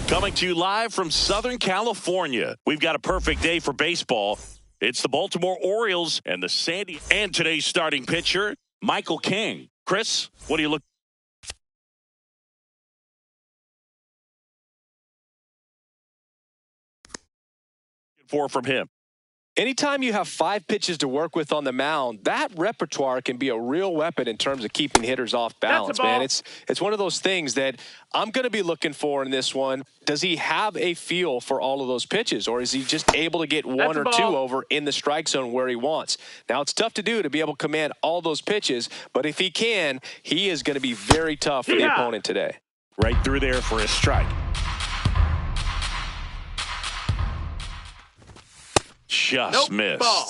Coming to you live from Southern California. We've got a perfect day for baseball. It's the Baltimore Orioles and the Sandy. And today's starting pitcher, Michael King. Chris, what do you look for from him? Anytime you have 5 pitches to work with on the mound, that repertoire can be a real weapon in terms of keeping hitters off balance, man. It's one of those things that I'm going to be looking for in this one. Does he have a feel for all of those pitches, or is he just able to get one or two over in the strike zone where he wants? Now, it's tough to do to be able to command all those pitches, but if he can, he is going to be very tough for the opponent today. Right through there for a strike. Just missed. Ball.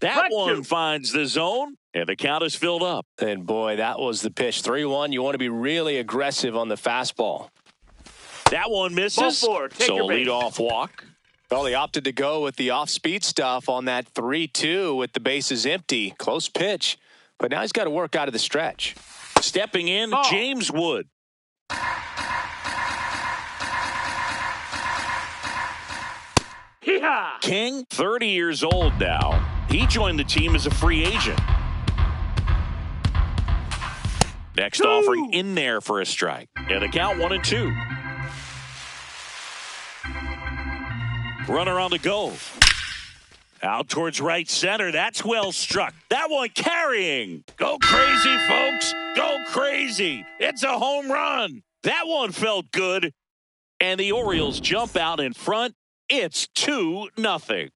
That one finds the zone, and the count is filled up. And, boy, that was the pitch. 3-1. You want to be really aggressive on the fastball. That one misses, so a leadoff walk. Well, he opted to go with the off-speed stuff on that 3-2 with the bases empty. Close pitch, but now he's got to work out of the stretch. Stepping in, James Wood. King, 30 years old now. He joined the team as a free agent. Next offering in there for a strike. And the count 1-2. Runner on the go. Out towards right center. That's well struck. That one carrying. Go crazy, folks. Go crazy. It's a home run. That one felt good. And the Orioles jump out in front. It's 2-0.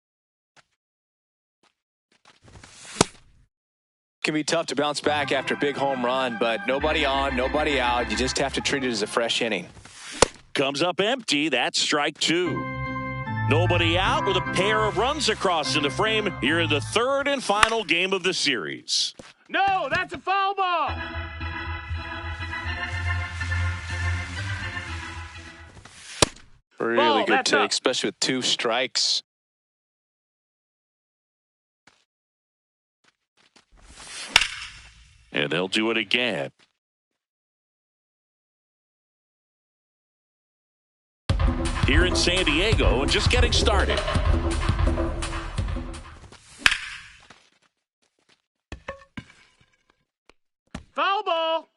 Can be tough to bounce back after a big home run, but nobody on, nobody out. You just have to treat it as a fresh inning. Comes up empty. That's strike 2. Nobody out with a pair of runs across in the frame here in the third and final game of the series. No, that's a foul ball. Really good take, especially with 2 strikes. And they'll do it again. Here in San Diego and just getting started. Foul ball.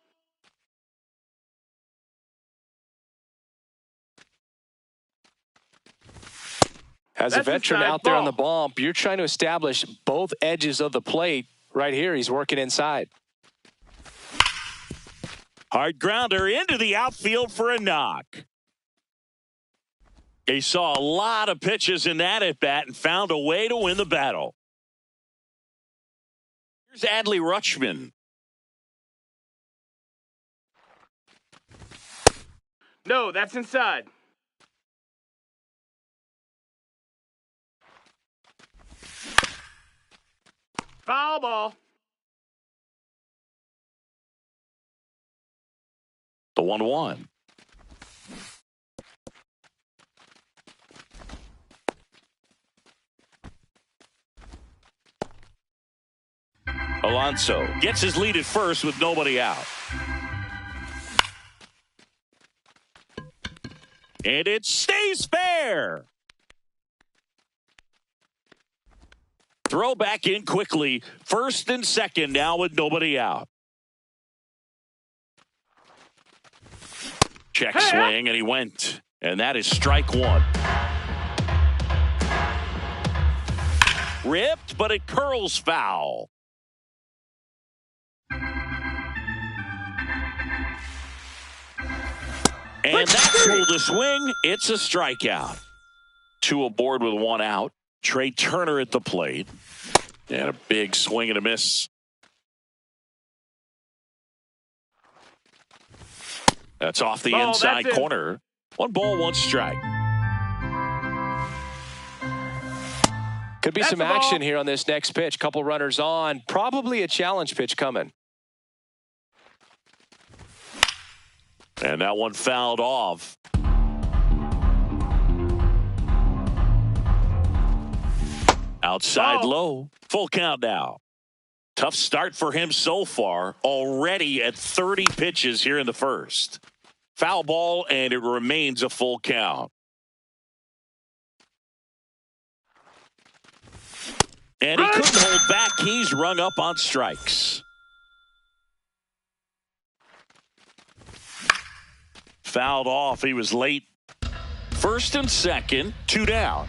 As a veteran out there on the bump, you're trying to establish both edges of the plate. Right here, he's working inside. Hard grounder into the outfield for a knock. He saw a lot of pitches in that at-bat and found a way to win the battle. Here's Adley Rutschman. No, that's inside. Foul ball. The 1-1. Alonso gets his lead at first with nobody out. And it stays fair. Throw back in quickly. First and second now with nobody out. Check swing, and he went. And that is strike 1. Ripped, but it curls foul. And that's ruled a swing. It's a strikeout. 2 aboard with 1 out. Trey Turner at the plate. And a big swing and a miss. That's off the inside corner. 1 ball, 1 strike. Could be some action here on this next pitch. Couple runners on. Probably a challenge pitch coming. And that one fouled off. Outside low. Full count now. Tough start for him so far, already at 30 pitches here in the first. Foul ball, and it remains a full count. And he couldn't hold back. He's rung up on strikes. Fouled off. He was late. First and second, 2 down.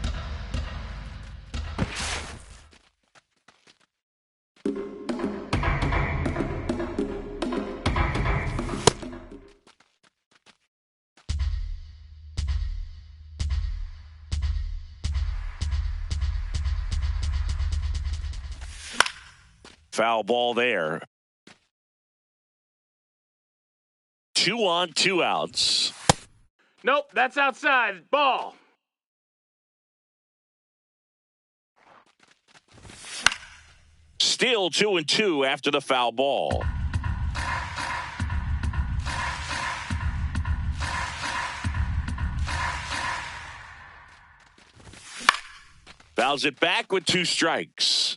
Foul ball there. 2 on, 2 outs. Nope, that's outside. Ball. Still 2-2 after the foul ball. Fouls it back with 2 strikes.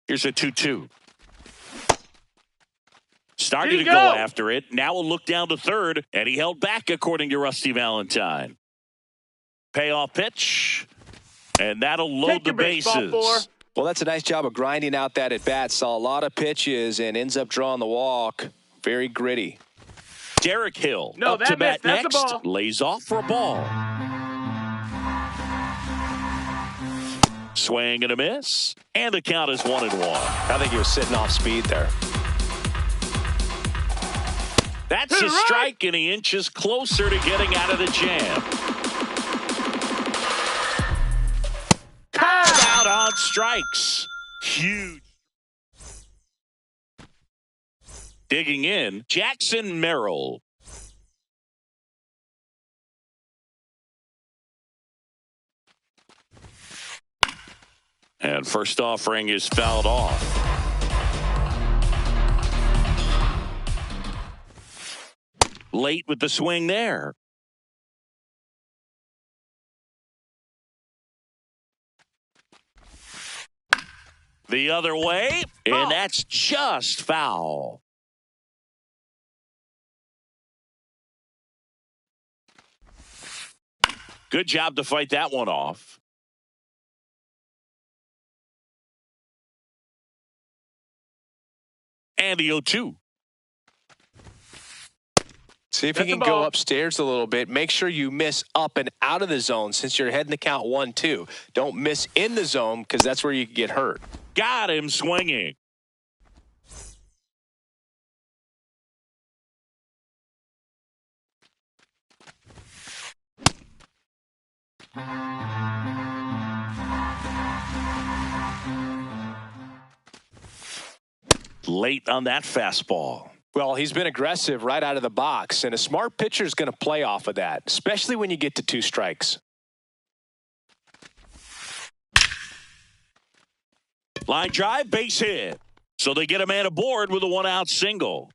Here's a 2-2. Starting to go after it. Now we'll look down to third, and he held back according to Rusty Valentine. Payoff pitch, and that'll load the bases. Well, that's a nice job of grinding out that at bat. Saw a lot of pitches and ends up drawing the walk. Very gritty. Derek Hill up to bat next. Lays off for a ball. Swing and a miss, and the count is 1-1. I think he was sitting off speed there. That's a strike, and he inches closer to getting out of the jam. Called out on strikes. Huge. Digging in, Jackson Merrill. And first offering is fouled off. Late with the swing there. The other way, and that's just foul. Good job to fight that one off. And the 0-2. See if you can go upstairs a little bit. Make sure you miss up and out of the zone since you're heading the count 1-2. Don't miss in the zone because that's where you can get hurt. Got him swinging. Late on that fastball. Well, he's been aggressive right out of the box, and a smart pitcher is going to play off of that, especially when you get to 2 strikes. Line drive, base hit. So they get a man aboard with a 1-out single.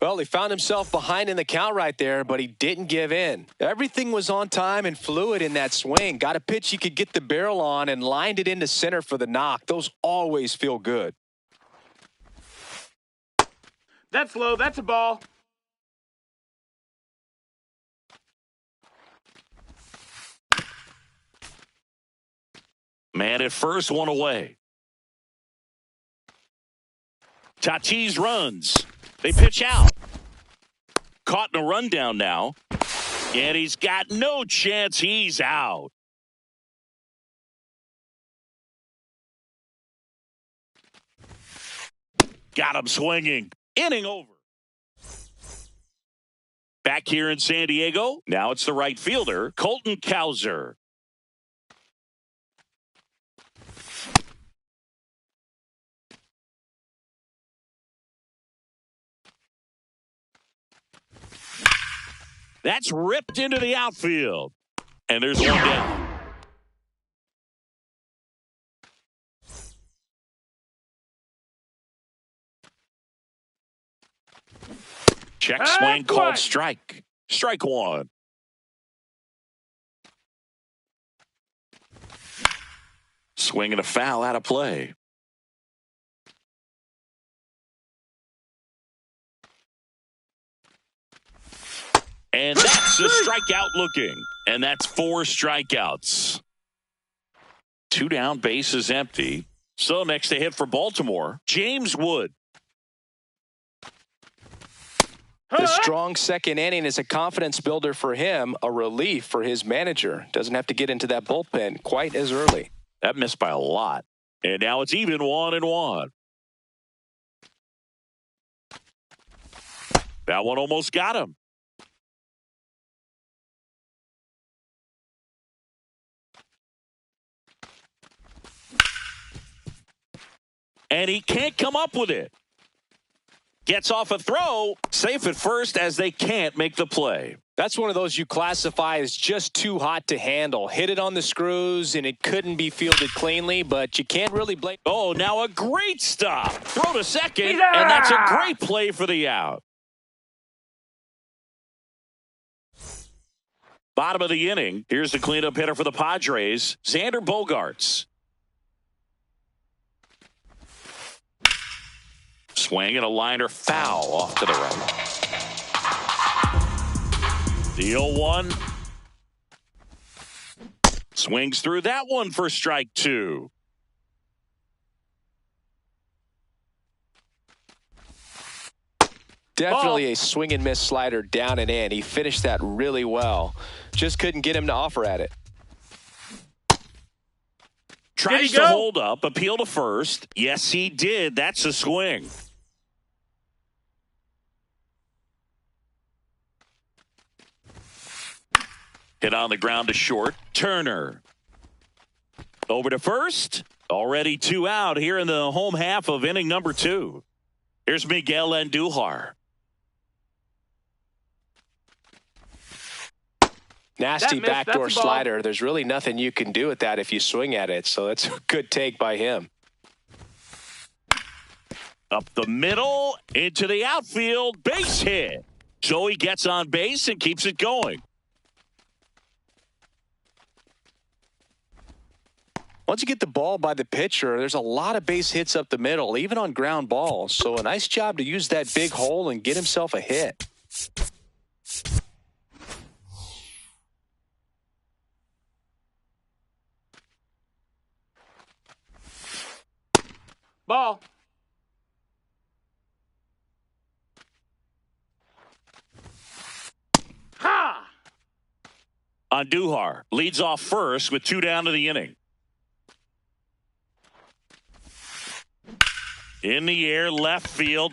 Well, he found himself behind in the count right there, but he didn't give in. Everything was on time and fluid in that swing. Got a pitch he could get the barrel on and lined it into center for the knock. Those always feel good. That's low. That's a ball. Man at first, 1 away. Tatis runs. They pitch out. Caught in a rundown now. And he's got no chance. He's out. Got him swinging. Inning over. Back here in San Diego. Now it's the right fielder, Colton Cowser. That's ripped into the outfield. And there's 1 down. Check swing called strike. Strike 1. Swing and a foul out of play. And that's a strikeout looking. And that's 4 strikeouts. 2 down, base is empty. So next to hit for Baltimore, James Wood. The strong second inning is a confidence builder for him, a relief for his manager. Doesn't have to get into that bullpen quite as early. That missed by a lot. And now it's even 1-1. That one almost got him. And he can't come up with it. Gets off a throw, safe at first as they can't make the play. That's one of those you classify as just too hot to handle. Hit it on the screws, and it couldn't be fielded cleanly, but you can't really blame. Oh, now a great stop. Throw to second, and that's a great play for the out. Bottom of the inning. Here's the cleanup hitter for the Padres, Xander Bogaerts. Swing and a liner foul off to the right. The 0-1. Swings through that one for strike 2. Definitely a swing and miss slider down and in. He finished that really well. Just couldn't get him to offer at it. Tries to hold up, appeal to first. Yes, he did. That's a swing. Hit on the ground to short. Turner. Over to first. Already 2 out here in the home half of inning number 2. Here's Miguel Andujar. Nasty backdoor slider. There's really nothing you can do with that if you swing at it. So that's a good take by him. Up the middle, into the outfield, base hit. So he gets on base and keeps it going. Once you get the ball by the pitcher, there's a lot of base hits up the middle, even on ground balls. So a nice job to use that big hole and get himself a hit. Ball. Ha! Andujar leads off first with 2 down to the inning. In the air, left field.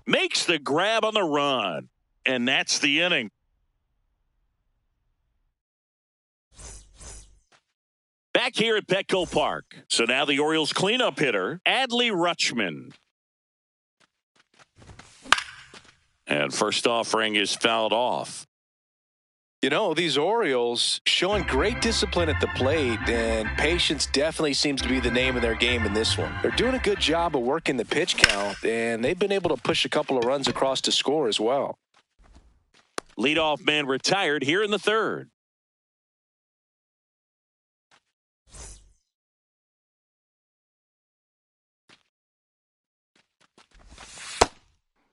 Makes the grab on the run. And that's the inning. Back here at Petco Park. So now the Orioles cleanup hitter, Adley Rutschman. And first offering is fouled off. You know, these Orioles showing great discipline at the plate, and patience definitely seems to be the name of their game in this one. They're doing a good job of working the pitch count, and they've been able to push a couple of runs across to score as well. Leadoff man retired here in the 3rd.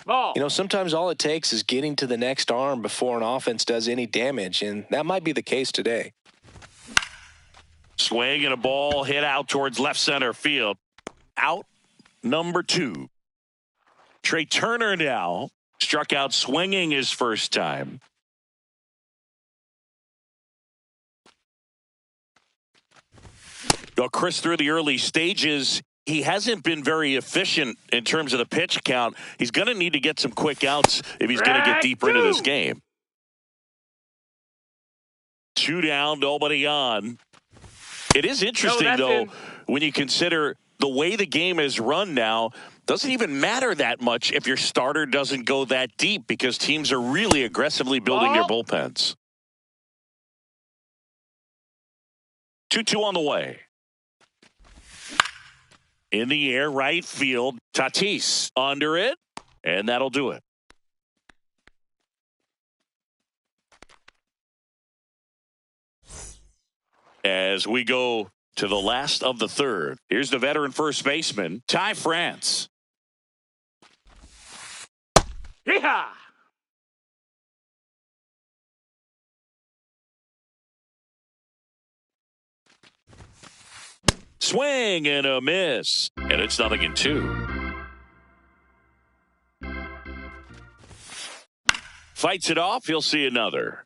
Ball. You know, sometimes all it takes is getting to the next arm before an offense does any damage, and that might be the case today. Swing and a ball hit out towards left center field. Out number 2. Trey Turner now struck out swinging his first time. Well, Chris, through the early stages, he hasn't been very efficient in terms of the pitch count. He's going to need to get some quick outs if he's going to get deeper into this game. 2 down, nobody on. It is interesting, though, when you consider the way the game is run now, doesn't even matter that much if your starter doesn't go that deep because teams are really aggressively building their bullpens. 2-2 on the way. In the air, right field, Tatis under it, and that'll do it. As we go to the last of the third. Here's the veteran first baseman, Ty France. Yeehaw! Swing and a miss. And it's 0-2. Fights it off. He'll see another.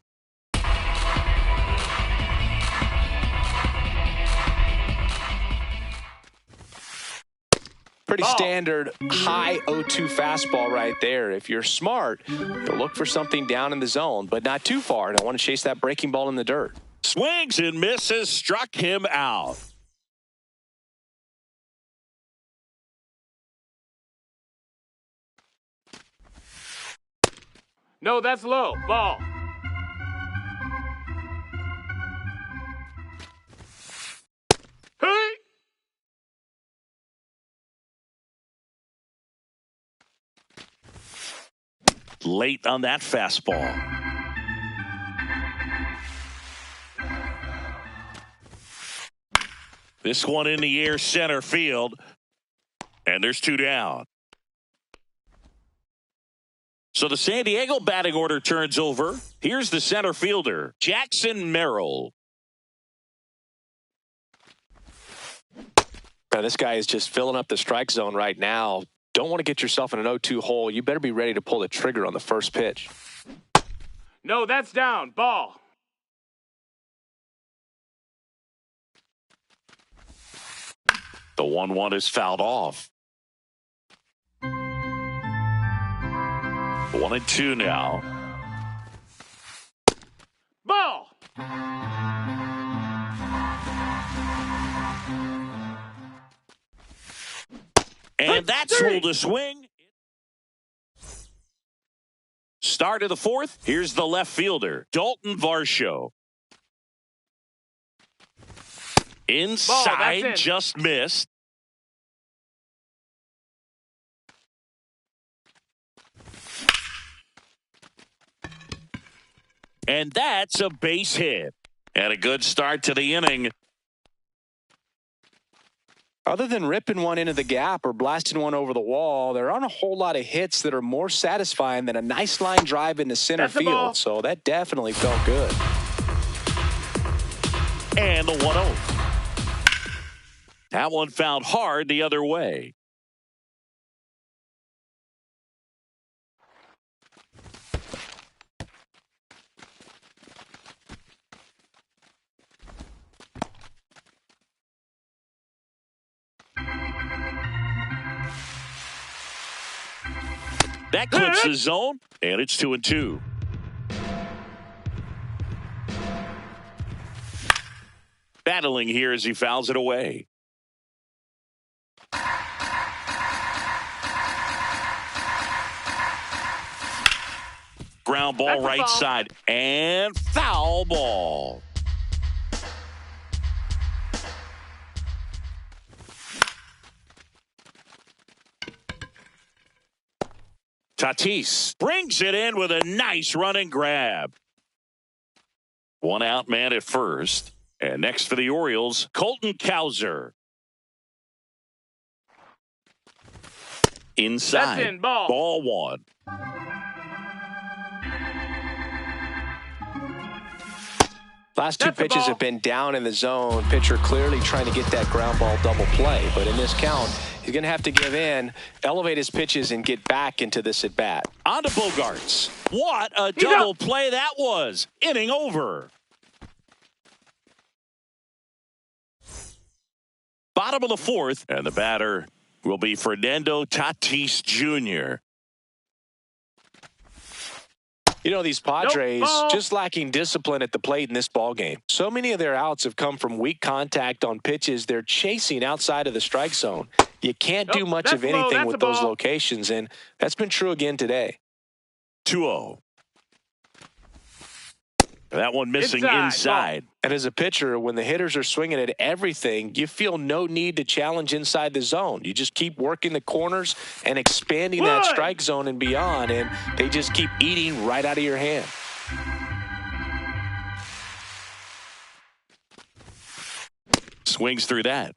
Pretty standard high 0-2 fastball right there. If you're smart, you'll look for something down in the zone, but not too far. Don't want to chase that breaking ball in the dirt. Swings and misses, struck him out. No, that's low. Ball. Hey! Late on that fastball. This one in the air, center field. And there's 2 down. So the San Diego batting order turns over. Here's the center fielder, Jackson Merrill. Now, this guy is just filling up the strike zone right now. Don't want to get yourself in an 0-2 hole. You better be ready to pull the trigger on the first pitch. No, that's down. Ball. The 1-1 is fouled off. 1-2 now. Ball. And that's rolled a swing. Start of the fourth. Here's the left fielder, Dalton Varsho. Inside, just missed. And that's a base hit. And a good start to the inning. Other than ripping one into the gap or blasting one over the wall, there aren't a whole lot of hits that are more satisfying than a nice line drive into center field. So that definitely felt good. And the 1-0. That one found hard the other way. That clips the zone, and it's 2-2. Battling here as he fouls it away. Ground ball right side, and foul ball. Tatis brings it in with a nice running grab. 1 out man at first. And next for the Orioles, Colton Cowser. Inside. That's in, ball. Ball 1. Last 2 pitches have been down in the zone. Pitcher clearly trying to get that ground ball double play. But in this count, he's going to have to give in, elevate his pitches, and get back into this at-bat. On to Bogaerts. What a double play that was. Inning over. Bottom of the fourth, and the batter will be Fernando Tatis Jr. You know, these Padres just lacking discipline at the plate in this ball game. So many of their outs have come from weak contact on pitches they're chasing outside of the strike zone. You can't do much of anything with those locations, and that's been true again today. 2-0. That one missing inside. And as a pitcher, when the hitters are swinging at everything, you feel no need to challenge inside the zone. You just keep working the corners and expanding that strike zone and beyond, and they just keep eating right out of your hand. swings through that.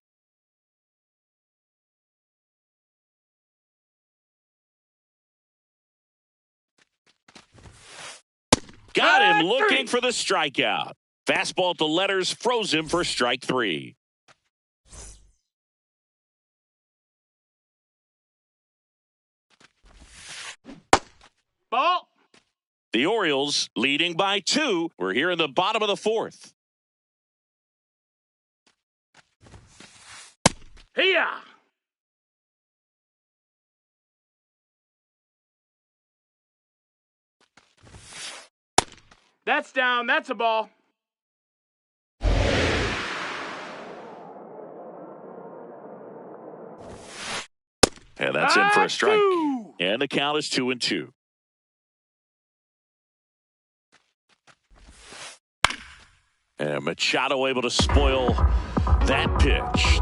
Got him looking for the strikeout. Fastball to letters froze him for strike 3. Ball. The Orioles leading by 2. We're here in the bottom of the 4th. Here. That's down. That's a ball. And that's in for a strike. And the count is 2-2. And Machado able to spoil that pitch.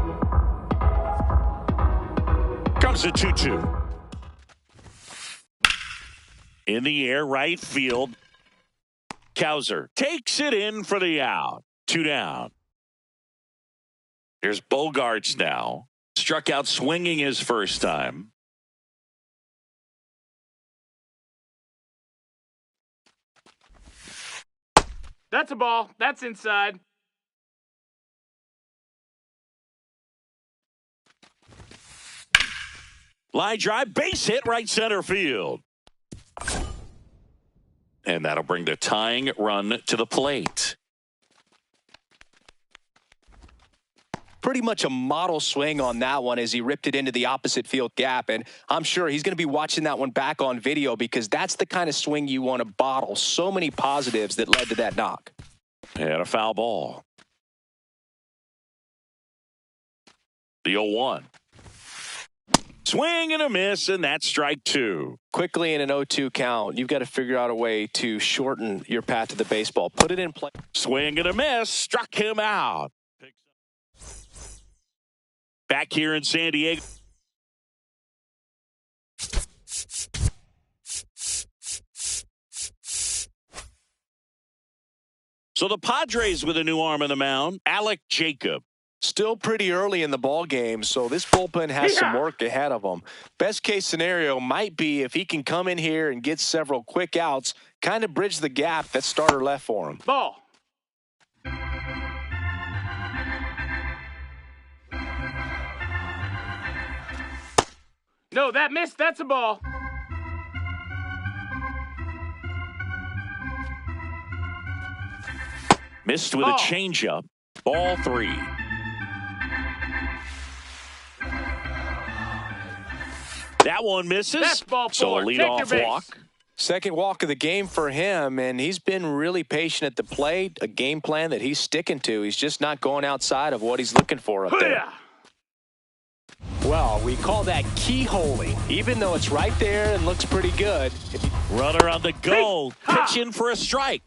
Comes to 2-2. In the air, right field. Cowser takes it in for the out. 2 down. Here's Bogaerts now. Struck out swinging his first time. That's a ball. That's inside. Line drive, base hit, right center field. And that'll bring the tying run to the plate. Pretty much a model swing on that one as he ripped it into the opposite field gap. And I'm sure he's going to be watching that one back on video because that's the kind of swing you want to bottle. So many positives that led to that knock. And a foul ball. The 0-1. Swing and a miss, and that's strike 2. Quickly in an 0-2 count, you've got to figure out a way to shorten your path to the baseball. Put it in play. Swing and a miss, struck him out. Back here in San Diego. So the Padres with a new arm on the mound, Alec Jacob. Still pretty early in the ball game, so this bullpen has some work ahead of them. Best case scenario might be if he can come in here and get several quick outs, kind of bridge the gap that starter left for him. Ball. No, that missed. That's a ball. Missed with a changeup. Ball 3. That one misses. That's ball 4. So a leadoff walk. Second walk of the game for him, and he's been really patient at the plate. A game plan that he's sticking to. He's just not going outside of what he's looking for up there. Well, we call that keyholing, even though it's right there and looks pretty good. Runner on the go, pitching for a strike.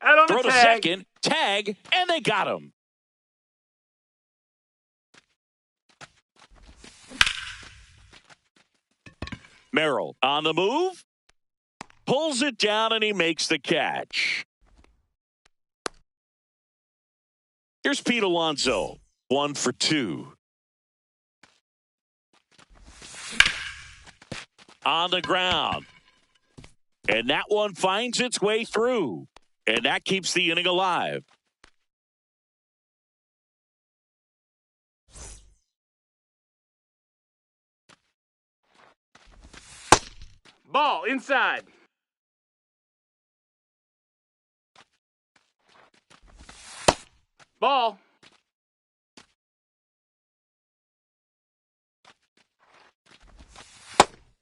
Out on Throw the to tag. second, tag, and they got him. Merrill on the move, pulls it down, and he makes the catch. Here's Pete Alonso, 1 for 2. On the ground. And that one finds its way through. And that keeps the inning alive. Ball inside. Ball.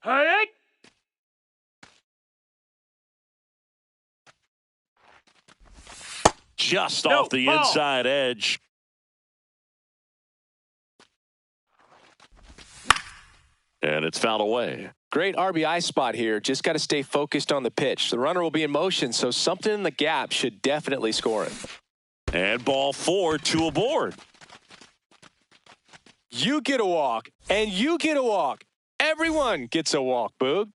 Hey! Just off the inside edge. And it's fouled away. Great RBI spot here. Just got to stay focused on the pitch. The runner will be in motion, so something in the gap should definitely score it. And ball 4, 2 aboard. You get a walk, and you get a walk. Everyone gets a walk, Boog.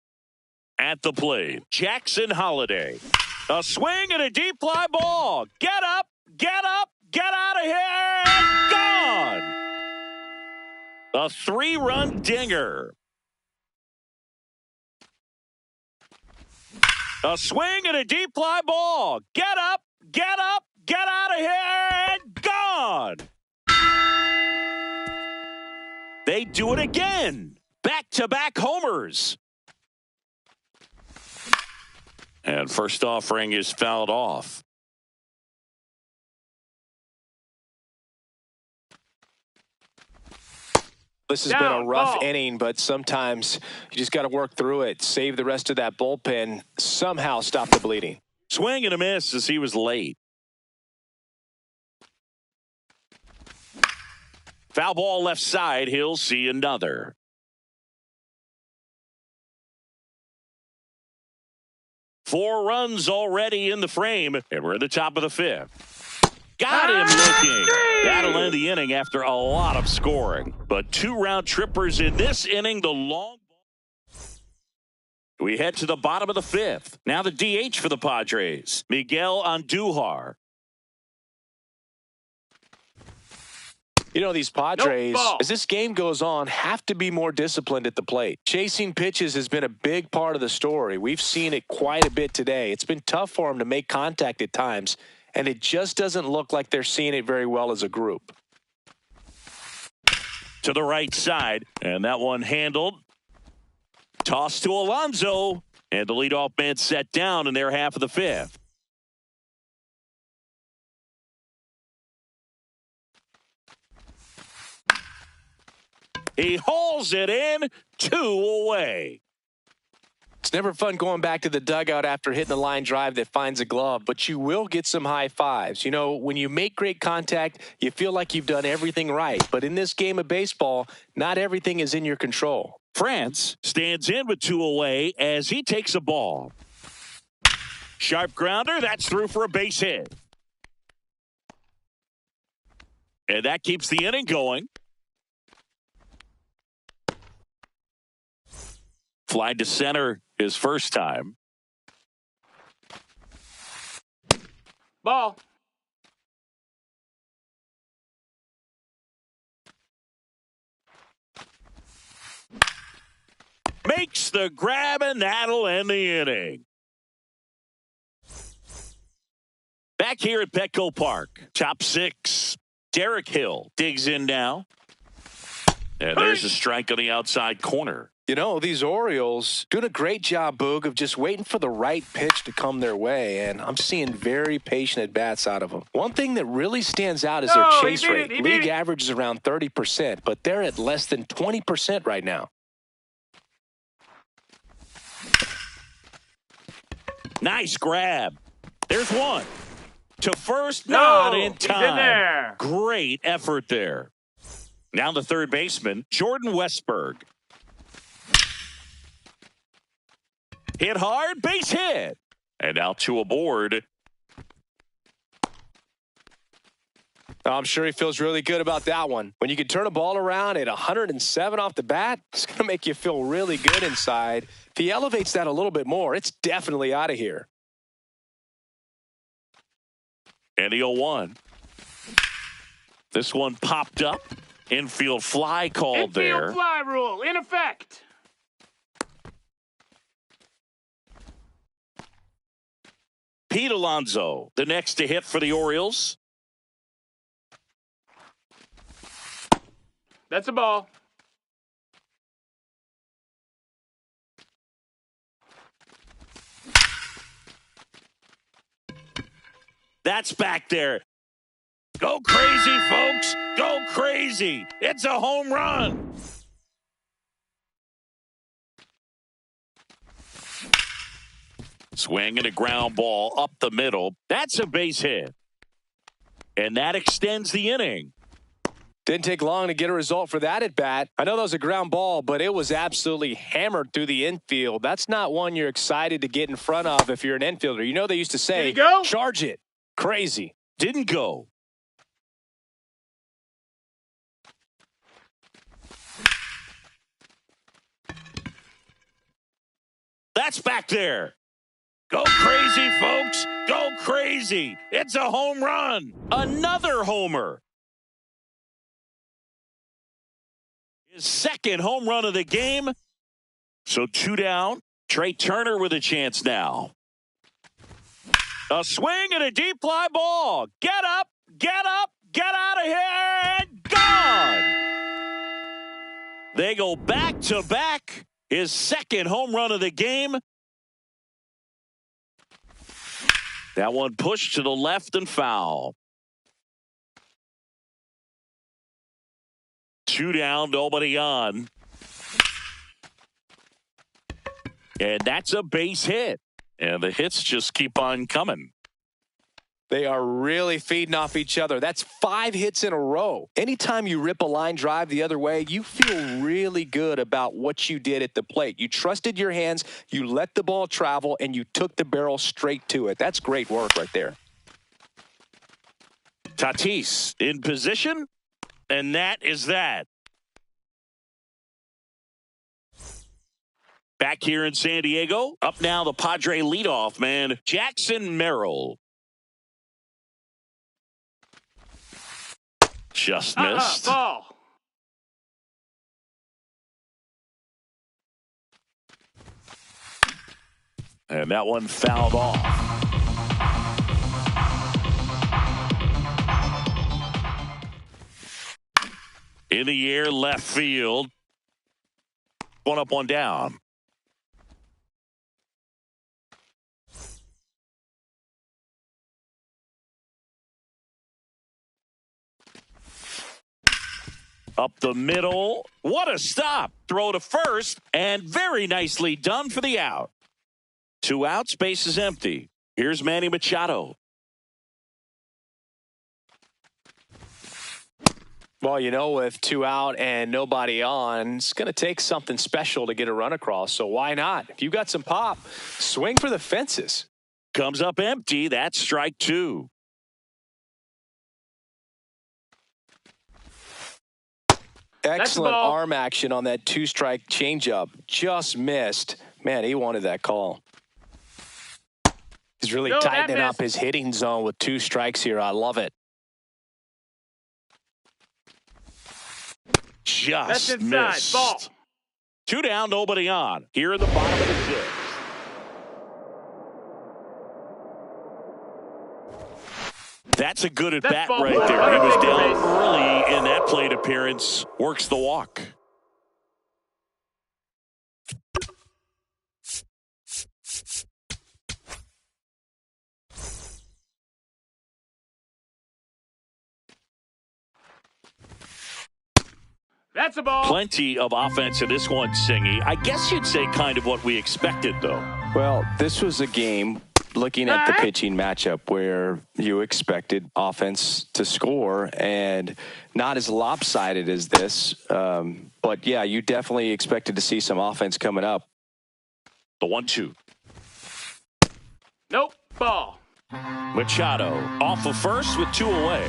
At the plate, Jackson Holiday. A swing and a deep fly ball. Get up, get up, Get out of here! And gone! A 3-run dinger. A swing and a deep fly ball. Get up, get out of here, and gone. They do it again. Back-to-back homers. And first offering is fouled off. This has been a rough inning, but sometimes you just got to work through it, save the rest of that bullpen, somehow stop the bleeding. Swing and a miss as he was late. Foul ball left side. He'll see another. Four runs already in the frame, and we're at the top of the fifth. Got him looking. That'll end the inning after a lot of scoring. But 2 round trippers in this inning. The long ball. We head to the bottom of the fifth. Now the DH for the Padres, Miguel Andujar. You know, these Padres, as this game goes on, have to be more disciplined at the plate. Chasing pitches has been a big part of the story. We've seen it quite a bit today. It's been tough for them to make contact at times, and it just doesn't look like they're seeing it very well as a group. To the right side, and that one handled. Toss to Alonso, and the leadoff man set down in their half of the fifth. He hauls it in, 2 away. It's never fun going back to the dugout after hitting a line drive that finds a glove, but you will get some high fives. You know, when you make great contact, you feel like you've done everything right. But in this game of baseball, not everything is in your control. France stands in with 2 away as he takes a ball. Sharp grounder, that's through for a base hit. And that keeps the inning going. Fly to center his first time. Ball. Makes the grab, and that'll end the inning. Back here at Petco Park, top 6. Derek Hill digs in now. And there's a strike on the outside corner. You know, these Orioles doing a great job, Boog, of just waiting for the right pitch to come their way, and I'm seeing very patient at-bats out of them. One thing that really stands out is their chase rate. League average is around 30%, but they're at less than 20% right now. Nice grab. There's one. To first, not in time. He's in there. Great effort there. Now the third baseman, Jordan Westburg. Hit hard, base hit. And now 2 aboard. I'm sure he feels really good about that one. When you can turn a ball around at 107 off the bat, it's going to make you feel really good inside. If he elevates that a little bit more, it's definitely out of here. And the 0-1. This one popped up. Infield fly called there. Infield fly rule in effect. Pete Alonso, the next to hit for the Orioles. That's a ball. That's back there. Go crazy, folks. Go crazy. It's a home run. Swing and a ground ball up the middle. That's a base hit. And that extends the inning. Didn't take long to get a result for that at bat. I know that was a ground ball, but it was absolutely hammered through the infield. That's not one you're excited to get in front of if you're an infielder. You know they used to say, charge it. Crazy. Didn't go. That's back there. Go crazy, folks. Go crazy. It's a home run. Another homer. His second home run of the game. So 2 down. Trey Turner with a chance now. A swing and a deep fly ball. Get up, get up, get out of here, and gone. They go back to back. His second home run of the game. That one pushed to the left and foul. 2 down, nobody on. And that's a base hit. And the hits just keep on coming. They are really feeding off each other. That's 5 hits in a row. Anytime you rip a line drive the other way, you feel really good about what you did at the plate. You trusted your hands, you let the ball travel, and you took the barrel straight to it. That's great work right there. Tatis in position, and that is that. Back here in San Diego, up now the Padre leadoff man, Jackson Merrill. Just missed. Ball. And that one fouled off. In the air, left field. 1 up, 1 down. Up the middle. What a stop. Throw to first, and very nicely done for the out. 2 outs, base is empty. Here's Manny Machado. Well, you know, with 2 out and nobody on, it's going to take something special to get a run across. So why not? If you got some pop, swing for the fences. Comes up empty. That's strike 2. Excellent arm action on that 2-strike changeup. Just missed. Man, he wanted that call. He's really tightening up his hitting zone with 2 strikes here. I love it. Just missed. Ball. 2 down, nobody on. Here in the bottom of the 6th. That's a good at-bat right there. He was down early in that plate appearance. Works the walk. That's a ball. Plenty of offense in this one, Singy. I guess you'd say kind of what we expected, though. Well, this was a game, looking at the pitching matchup, where you expected offense to score, and not as lopsided as this. But, yeah, you definitely expected to see some offense coming up. The 1-2. Nope. Ball. Machado off of first with 2 away.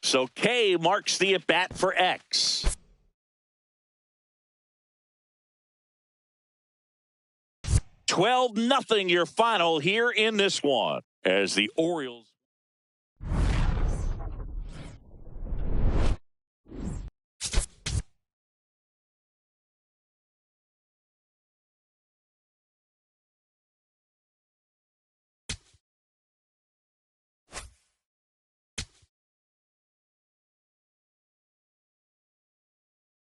So K marks the at-bat for X. 12-0 your final here in this one as the Orioles